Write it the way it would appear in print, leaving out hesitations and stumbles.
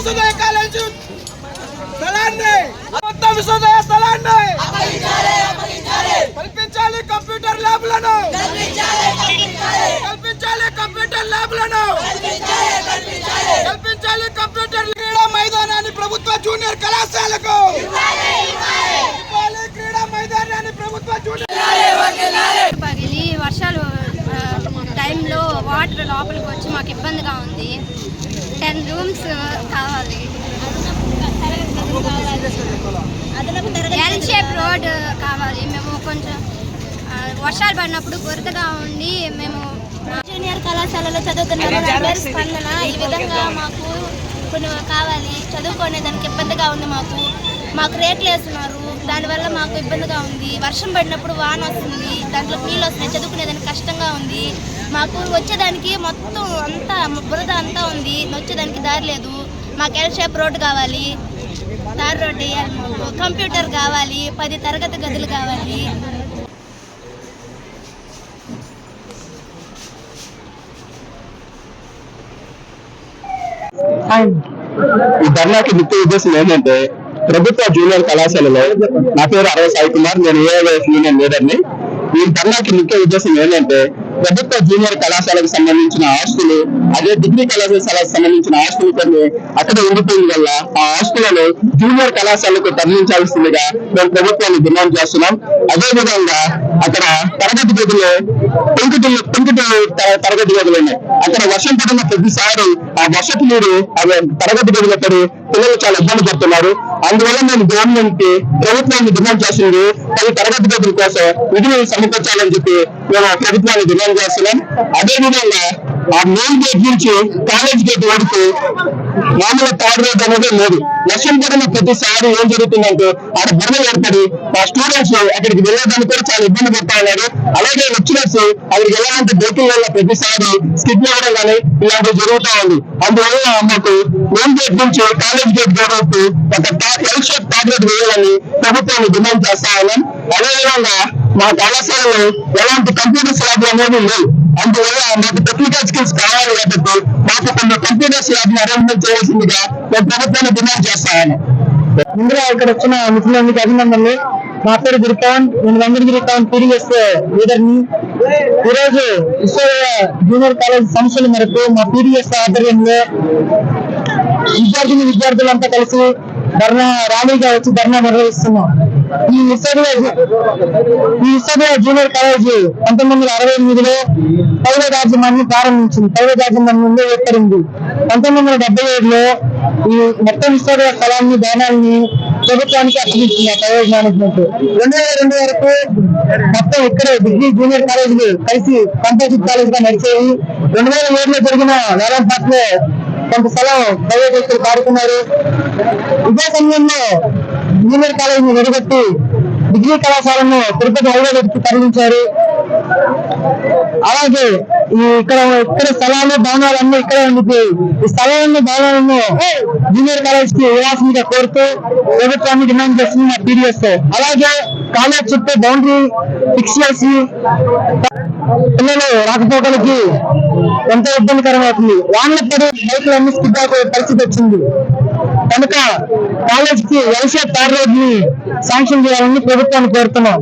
Vishwodaya college స్థలాన్ని కల్పించాలి. Computer ల్యాబ్లను కల్పించాలి. కంప్యూటర్ క్రీడా మైదానాన్ని ప్రభుత్వ జూనియర్ కళాశాలకు క్రీడా మైదానాన్ని ప్రభుత్వ జూనియర్ పగిలి వర్షాలు టైంలో వాటర్ లోపలికి వచ్చి మాకు ఇబ్బందిగా ఉంది. 10 రూమ్స్ కావాలి. ఎల్ షేప్ రోడ్ కావాలి. మేము కొంచెం వర్షాలు పడినప్పుడు బురదగా ఉండి మేము జూనియర్ కళాశాలలో చదువుకున్నాము. స్పందన ఈ విధంగా మాకు కొన్ని కావాలి. చదువుకునేదానికి ఇబ్బందిగా ఉంది. మాకు రేట్లు వేస్తున్నారు. దానివల్ల మాకు ఇబ్బందిగా ఉంది. వర్షం పడినప్పుడు వాన వస్తుంది, దాంట్లో నీళ్ళు వస్తున్నాయి. చదువుకునేదానికి కష్టంగా ఉంది. మాకు వచ్చేదానికి మొత్తం అంతా బురద అంతా ఉంది. వచ్చేదానికి దారి లేదు. మాకు ఎల్ షేప్ రోడ్డు కావాలి. తార్ రోడ్డు వేయాలి. మాకు కంప్యూటర్ కావాలి. 10 తరగతి గదులు కావాలి. ఈ ధర్నాకి ముఖ్య ఉద్దేశం ఏంటంటే ప్రభుత్వ జూనియర్ కళాశాలలో నా పేరు అరవ సాయి కుమార్, నేను ఏఐఎస్ యూనియన్ లీడర్ని. ఈ ధర్నాకి ముఖ్య ఉద్దేశం ఏంటంటే ప్రభుత్వ జూనియర్ కళాశాలకు సంబంధించిన ఆస్తులు, అదే డిగ్రీ కళాశాలకు సంబంధించిన ఆస్తులు కొన్ని అక్కడ ఉండిపోయిన వల్ల ఆ ఆస్తులను జూనియర్ కళాశాలకు తరలించాల్సిందిగా మేము ప్రభుత్వాన్ని డిమాండ్ చేస్తున్నాం. అదేవిధంగా అక్కడ తరగతి గదులు పెంకుటి తరగతి గదులు ఉన్నాయి. అక్కడ వర్షం పడిన ప్రతిసారి ఆ వర్షపు నీరు తరగతి గదులు పడి పిల్లలు చాలా ఇబ్బంది పడుతున్నారు. అందువల్ల మేము గవర్నమెంట్ కి ప్రభుత్వాన్ని డిమాండ్ చేసింది 10 తరగతి గదుల కోసం నిధులు సమకూర్చాలని చెప్పి మేము ప్రభుత్వాన్ని డిమాండ్ చేస్తున్నాం. అదేవిధంగా ఆ మెయిన్ గేట్ నుంచి కాలేజ్ గేట్ వరకు మామూలు తాడు రోడ్ అనేది లేదు. వర్షం పడిన ప్రతిసారి ఏం జరుగుతుందంటే ఆడ బురద ఏర్పడి మా స్టూడెంట్స్ అక్కడికి వెళ్ళడానికి కూడా చాలా ఇబ్బంది పడతా ఉన్నారు. అలాగే లెక్చరర్స్ అక్కడికి వెళ్ళాలంటే బైకింగ్ వల్ల ప్రతిసారి స్కిడ్ అవ్వడం కానీ ఇలాంటివి జరుగుతూ ఉంది. అందువల్ల మాకు మెయిన్ గేట్ నుంచి కాలేజ్ గేట్ వరకు ఒక ఎల్ షేప్ టాబ్లెట్ వేయాలని ప్రభుత్వాన్ని డిమాండ్ చేస్తా ఉన్నాం. అదేవిధంగా మా కళాశాలలో ఎలాంటి కంప్యూటర్ ల్యాబ్లు అనేవి లేవు. అందువల్ల మాకు టెక్నికల్ స్కిల్స్ కావాలి కాబట్టి మాకు కొన్ని కంప్యూటర్స్ ల్యాబ్ని అరేంజ్మెంట్ చేయాల్సిందిగా మేము ప్రభుత్వాన్ని డిమాండ్ చేస్తామని. ముందుగా ఇక్కడ వచ్చిన మిత్రులందరికీ అభినందనలు. నా పేరు గురుపవన్, నేను వెంకటగిరి టౌన్ పీడీఎస్ లీడర్ని. ఈరోజు విశ్వోదయ జూనియర్ కాలేజ్ సంస్థల మేరకు మా పీడీఎస్ ఆధ్వర్యంలో విద్యార్థులంతా కలిసి ర్యాలీగా వచ్చి ధర్నా నిర్వహిస్తున్నాం. ఈ విశ్వోదయ జూనియర్ కాలేజీ 1968లో పైవ రాజ్యమాన్ని ప్రారంభించింది. పైవ రాజ్యమాన్ని ముందే ఏర్పడింది. 1977లో ఈ మొత్తం విశ్వోదయ స్థలాన్ని భవనాన్ని ప్రభుత్వానికి అప్పగించింది ఆ ప్రైవేట్ మేనేజ్మెంట్. 2002 వరకు మొత్తం ఇక్కడే డిగ్రీ జూనియర్ కాలేజీలు కలిసి కంపోజిట్ కాలేజ్ గా నడిచేవి. 2007లో జరిగిన వేలం పాటలో కొంత స్థలం ప్రైవేట్ వ్యక్తులు పాడుతున్నారు. ఇదే సమయంలో జూనియర్ కాలేజీని విడగొట్టి డిగ్రీ కళాశాలను తిరుపతి హైవేకి తరలించారు. అలాగే ఇక్కడ స్థలాలు భవనాలన్నీ ఇక్కడే ఉండిపోయి ఈ స్థలాలను భవనాలను జూనియర్ కాలేజ్ కి ఇవ్వాల్సిందిగా కోరుతూ ప్రభుత్వాన్ని డిమాండ్ చేస్తుంది మా పీడీఎస్. అలాగే కాలేజ్ చుట్టూ బౌండరీ ఫిక్స్ చేసి పిల్లలు రాకపోకలకి ఎంతో ఇబ్బందికరం అవుతుంది. వాహన పడి బైకులు అన్ని స్కిడ్ అయిపోయే పరిస్థితి వచ్చింది. కనుక కాలేజ్ కి ఎల్ షేప్ తార్ రోడ్ ని శాంక్షన్ చేయాలని ప్రభుత్వాన్ని కోరుతున్నాం.